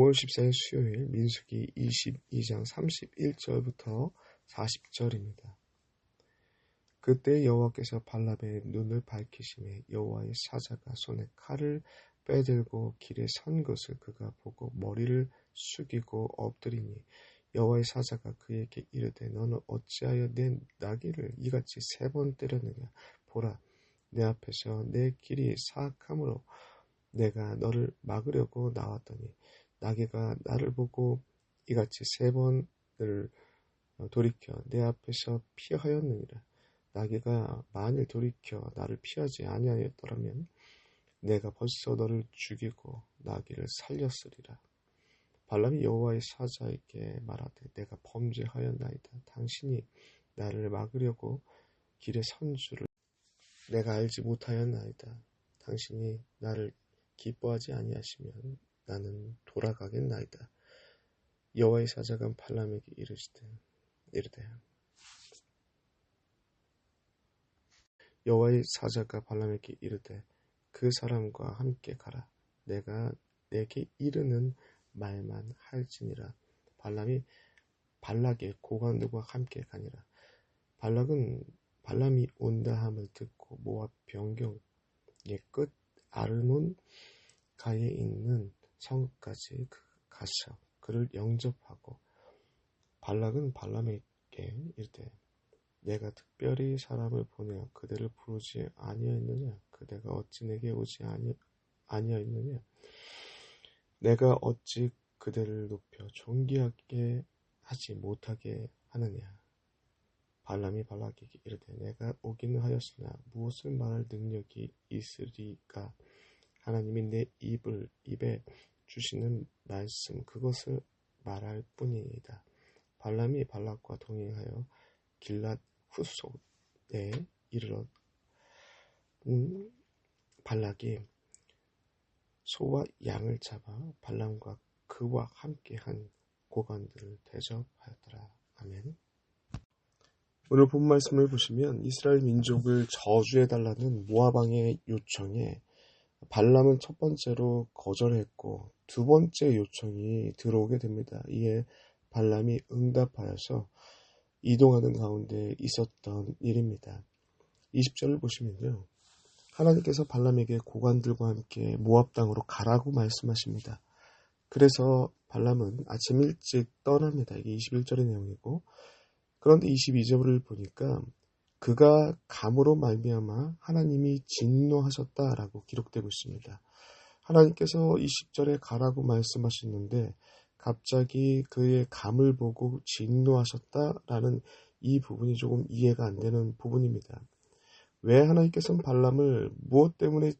5월 14일 수요일 민수기 22장 31절부터 40절입니다. 그때 여호와께서 발람의 눈을 밝히시매 여호와의 사자가 손에 칼을 빼들고 길에 선 것을 그가 보고 머리를 숙이고 엎드리니 여호와의 사자가 그에게 이르되 너는 어찌하여 내 나귀를 이같이 3번 때렸느냐. 보라, 내 앞에서 내 길이 사악함으로 내가 너를 막으려고 나왔더니 나귀가 나를 보고 이같이 3번을 돌이켜 내 앞에서 피하였느니라. 나귀가 만일 돌이켜 나를 피하지 아니하였더라면 내가 벌써 너를 죽이고 나귀를 살렸으리라. 발람이 여호와의 사자에게 말하되 내가 범죄하였나이다. 당신이 나를 막으려고 길에 선 줄을 내가 알지 못하였나이다. 당신이 나를 기뻐하지 아니하시면 나는 돌아가겠나이다. 여호와의 사자가 발람에게 이르되 여호와의 사자가 발람에게 이르되 그 사람과 함께 가라. 내가 내게 이르는 말만 할지니라. 발람이 발락의 고관들과 함께 가니라. 발람이 온다 함을 듣고 모압 변경의 끝 아르논 가에 있는 성까지 가서 그를 영접하고 발락은 발람에게 이르되 내가 특별히 사람을 보내어 그들을 부르지 아니하였느냐. 그대가 어찌 내게 오지 아니하였느냐. 내가 어찌 그들을 높여 존귀하게 하지 못하게 하느냐. 발람이 발락에게 이르되 내가 오기는 하였으나 무엇을 말할 능력이 있으리까. 하나님이 내 입에 주시는 말씀 그것을 말할 뿐이니이다. 발람이 발락과 동행하여 길랏 후속에 이르러 발락이 소와 양을 잡아 발람과 그와 함께한 고관들을 대접하였더라. 아멘. 오늘 본 말씀을 보시면 이스라엘 민족을 저주해달라는 모압왕의 요청에 발람은 첫 번째로 거절했고 두 번째 요청이 들어오게 됩니다. 이에 발람이 응답하여서 이동하는 가운데 있었던 일입니다. 20절을 보시면요. 하나님께서 발람에게 고관들과 함께 모압 땅으로 가라고 말씀하십니다. 그래서 발람은 아침 일찍 떠납니다. 이게 21절의 내용이고, 그런데 22절을 보니까 그가 감으로 말미암아 하나님이 진노하셨다라고 기록되고 있습니다. 하나님께서 20절에 가라고 말씀하셨는데 갑자기 그의 감을 보고 진노하셨다라는 이 부분이 조금 이해가 안 되는 부분입니다. 왜 하나님께서는 발람을 무엇 때문에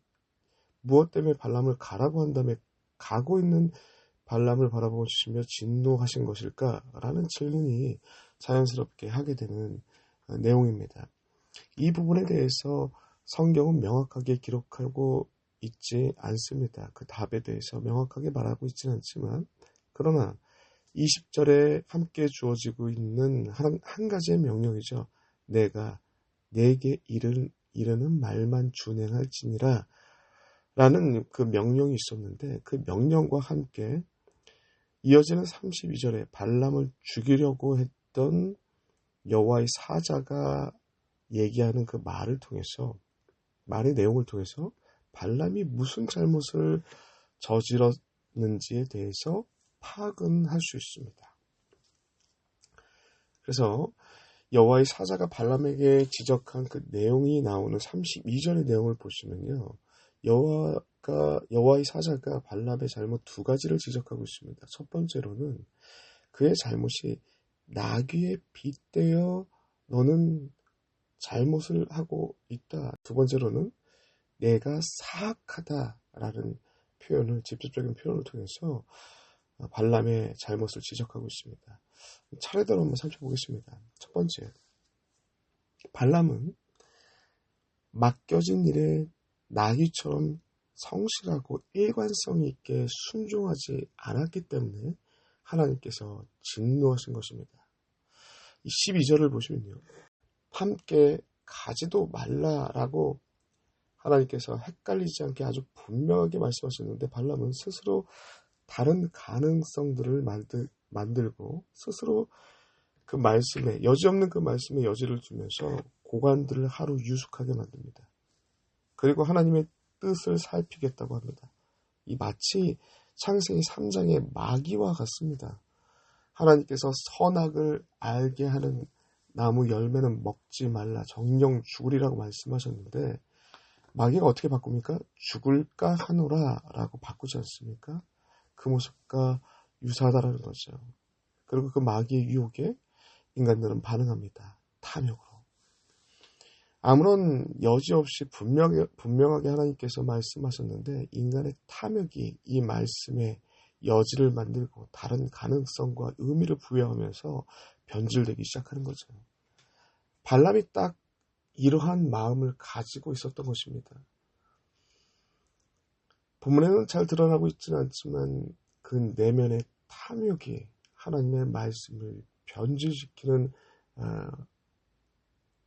발람을 가라고 한 다음에 가고 있는 발람을 바라보시며 진노하신 것일까라는 질문이 자연스럽게 하게 되는 내용입니다. 이 부분에 대해서 성경은 명확하게 기록하고 있지 않습니다. 그 답에 대해서 명확하게 말하고 있지는 않지만, 그러나 20절에 함께 주어지고 있는 한 가지의 명령이죠. 내가 내게 이르는 말만 준행할지니라 라는 그 명령이 있었는데, 그 명령과 함께 이어지는 32절에 발람을 죽이려고 했던 여호와의 사자가 얘기하는 그 말의 내용을 통해서 발람이 무슨 잘못을 저질렀는지에 대해서 파악은 할 수 있습니다. 그래서 여호와의 사자가 발람에게 지적한 그 내용이 나오는 32절의 내용을 보시면요. 여호와의 사자가 발람의 잘못 두 가지를 지적하고 있습니다. 첫 번째로는 그의 잘못이 나귀에 빗대어 너는 잘못을 하고 있다. 두 번째로는 내가 사악하다라는 표현을, 직접적인 표현을 통해서 발람의 잘못을 지적하고 있습니다. 차례대로 한번 살펴보겠습니다. 첫 번째, 발람은 맡겨진 일에 나귀처럼 성실하고 일관성 있게 순종하지 않았기 때문에 하나님께서 진노하신 것입니다. 이 12절을 보시면요. 함께 가지도 말라라고 하나님께서 헷갈리지 않게 아주 분명하게 말씀하셨는데 발람은 스스로 다른 가능성들을 만들고 스스로 그 말씀에 여지없는 그 말씀에 여지를 두면서 고관들을 하루 유숙하게 만듭니다. 그리고 하나님의 뜻을 살피겠다고 합니다. 이 마치 창세기 3장의 마귀와 같습니다. 하나님께서 선악을 알게 하는 나무 열매는 먹지 말라 정령 죽으리라고 말씀하셨는데 마귀가 어떻게 바꿉니까? 죽을까 하노라 라고 바꾸지 않습니까? 그 모습과 유사하다라는 거죠. 그리고 그 마귀의 유혹에 인간들은 반응합니다. 탐욕으로. 아무런 여지 없이 분명하게 하나님께서 말씀하셨는데 인간의 탐욕이 이 말씀에 여지를 만들고 다른 가능성과 의미를 부여하면서 변질되기 시작하는 거죠. 발람이 딱 이러한 마음을 가지고 있었던 것입니다. 본문에는 잘 드러나고 있지는 않지만 그 내면의 탐욕이 하나님의 말씀을 변질시키는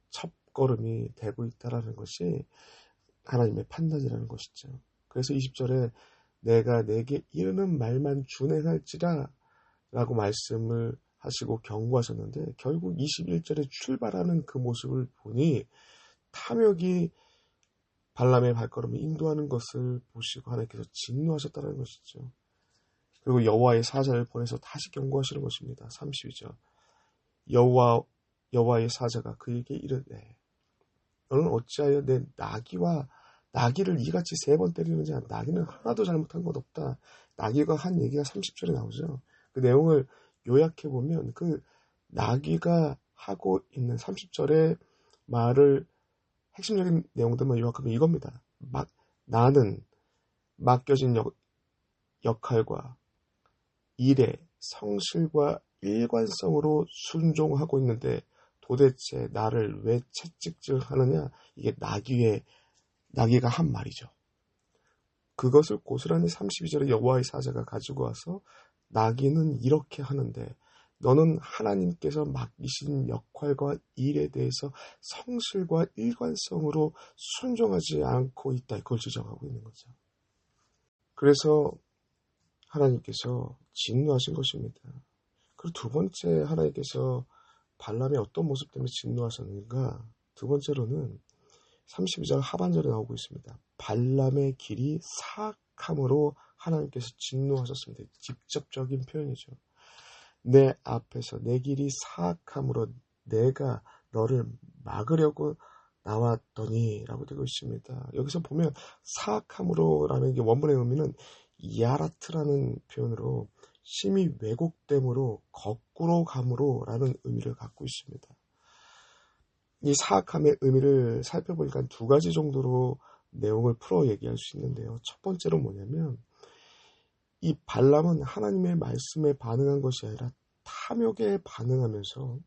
첫걸음이 되고 있다는 것이 하나님의 판단이라는 것이죠. 그래서 20절에 내가 내게 이르는 말만 준행할지라 라고 말씀을 하시고 경고하셨는데 결국 21절에 출발하는 그 모습을 보니 탐욕이 발람의 발걸음을 인도하는 것을 보시고 하나님께서 진노하셨다는 것이죠. 그리고 여호와의 사자를 보내서 다시 경고하시는 것입니다. 32절 여호와의 사자가 그에게 이르되 너는 어찌하여 내 나귀를 이같이 3번 때리는지 나귀는 하나도 잘못한 것 없다. 나귀가 한 얘기가 30절에 나오죠. 그 내용을 요약해보면 그 나귀가 하고 있는 30절의 말을 핵심적인 내용들만 요약하면 이겁니다. 나는 맡겨진 역할과 일에 성실과 일관성으로 순종하고 있는데 도대체 나를 왜 채찍질하느냐? 이게 나귀가 한 말이죠. 그것을 고스란히 32절에 여호와의 사자가 가지고 와서 나귀는 이렇게 하는데 너는 하나님께서 맡기신 역할과 일에 대해서 성실과 일관성으로 순종하지 않고 있다. 그걸 지적하고 있는 거죠. 그래서 하나님께서 진노하신 것입니다. 그리고 두 번째 하나님께서 발람의 어떤 모습 때문에 진노하셨는가? 두 번째로는 32절 하반절에 나오고 있습니다. 발람의 길이 사악함으로 하나님께서 진노하셨습니다. 직접적인 표현이죠. 내 앞에서 내 길이 사악함으로 내가 너를 막으려고 나왔더니 라고 되고 있습니다. 여기서 보면 사악함으로 라는 게 원문의 의미는 야라트라는 표현으로 심히 왜곡됨으로 거꾸로 감으로 라는 의미를 갖고 있습니다. 이 사악함의 의미를 살펴보니까 두 가지 정도로 내용을 풀어 얘기할 수 있는데요. 첫 번째로 뭐냐면 이 발람은 하나님의 말씀에 반응한 것이 아니라 탐욕에 반응하면서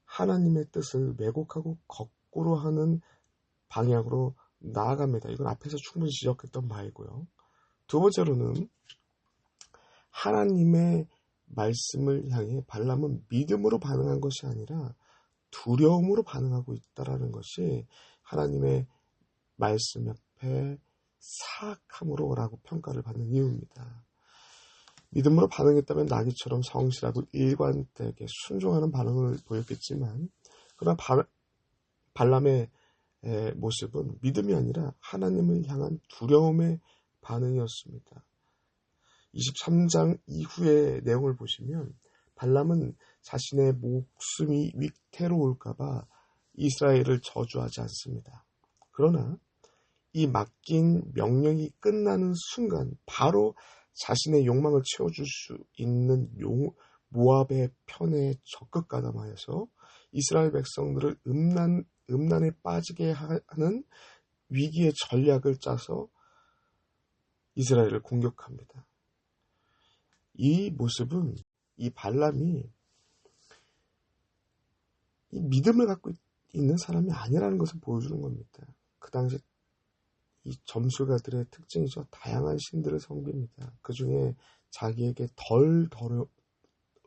하나님의 뜻을 왜곡하고 거꾸로 하는 방향으로 나아갑니다. 이건 앞에서 충분히 지적했던 바이고요. 두 번째로는 하나님의 말씀을 향해 발람은 믿음으로 반응한 것이 아니라 두려움으로 반응하고 있다는 것이 하나님의 말씀 옆에 사악함으로라고 평가를 받는 이유입니다. 믿음으로 반응했다면 나귀처럼 성실하고 일관되게 순종하는 반응을 보였겠지만 그러나 발람의 모습은 믿음이 아니라 하나님을 향한 두려움의 반응이었습니다. 23장 이후의 내용을 보시면 발람은 자신의 목숨이 위태로울까봐 이스라엘을 저주하지 않습니다. 그러나 이 맡긴 명령이 끝나는 순간 바로 자신의 욕망을 채워줄 수 있는 모압의 편에 적극 가담하여서 이스라엘 백성들을 음란에 빠지게 하는 위기의 전략을 짜서 이스라엘을 공격합니다. 이 모습은 이 발람이 이 믿음을 갖고 있는 사람이 아니라는 것을 보여주는 겁니다. 그 당시 이 점술가들의 특징이죠. 다양한 신들을 섬깁니다. 그 중에 자기에게 덜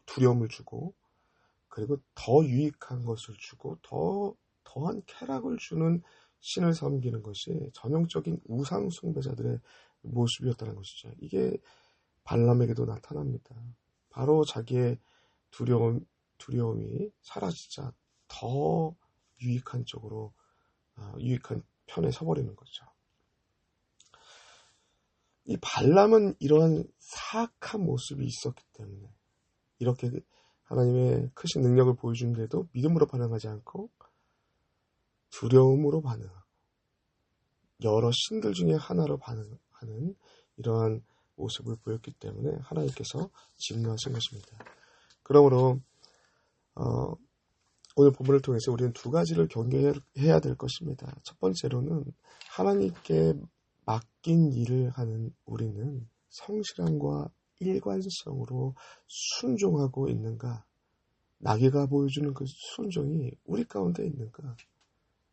두려움을 주고 그리고 더 유익한 것을 주고 더한 쾌락을 주는 신을 섬기는 것이 전형적인 우상 숭배자들의 모습이었다는 것이죠. 이게 발람에게도 나타납니다. 바로 자기의 두려움이 사라지자 더 유익한 쪽으로, 유익한 편에 서버리는 거죠. 이 발람은 이러한 사악한 모습이 있었기 때문에 이렇게 하나님의 크신 능력을 보여주는데도 믿음으로 반응하지 않고 두려움으로 반응하고 여러 신들 중에 하나로 반응하는 이러한 모습을 보였기 때문에 하나님께서 진노하신 것입니다. 그러므로 오늘 본문을 통해서 우리는 두 가지를 경계해야 될 것입니다. 첫 번째로는 하나님께 맡긴 일을 하는 우리는 성실함과 일관성으로 순종하고 있는가? 나귀가 보여주는 그 순종이 우리 가운데 있는가?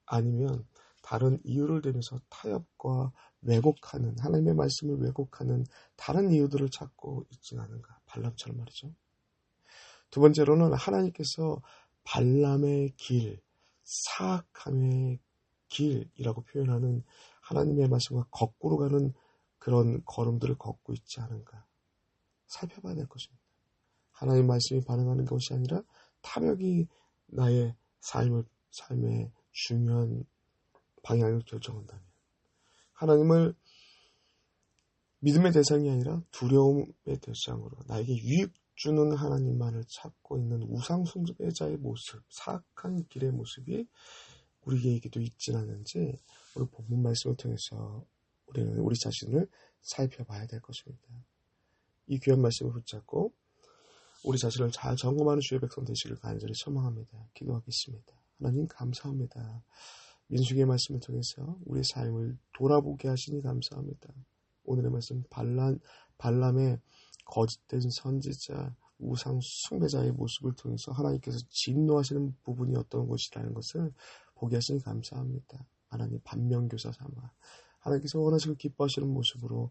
아니면 다른 이유를 대면서 타협과 왜곡하는, 하나님의 말씀을 왜곡하는 다른 이유들을 찾고 있지는 않은가? 발람처럼 말이죠. 두 번째로는 하나님께서 발람의 길, 사악함의 길이라고 표현하는 하나님의 말씀과 거꾸로 가는 그런 걸음들을 걷고 있지 않은가 살펴봐야 될 것입니다. 하나님의 말씀이 반응하는 것이 아니라 탐욕이 나의 삶의 중요한 방향을 결정한다면, 하나님을 믿음의 대상이 아니라 두려움의 대상으로 나에게 유익 주는 하나님만을 찾고 있는 우상 숭배자의 모습, 사악한 길의 모습이 우리에게도 있지 않는지 오늘 본문 말씀을 통해서 우리는 우리 자신을 살펴봐야 될 것입니다. 이 귀한 말씀을 붙잡고 우리 자신을 잘 점검하는 주의 백성 되시길 간절히 소망합니다. 기도하겠습니다. 하나님 감사합니다. 민수기의 말씀을 통해서 우리의 삶을 돌아보게 하시니 감사합니다. 오늘의 말씀 발람의 거짓된 선지자, 우상 숭배자의 모습을 통해서 하나님께서 진노하시는 부분이 어떤 것이라는 것을 보게 하시니 감사합니다. 하나님 반면교사 삼아 하나님께서 원하시고 기뻐하시는 모습으로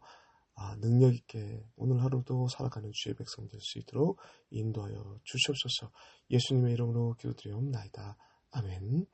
능력 있게 오늘 하루도 살아가는 주의 백성 될 수 있도록 인도하여 주시옵소서. 예수님의 이름으로 기도드리옵나이다. 아멘.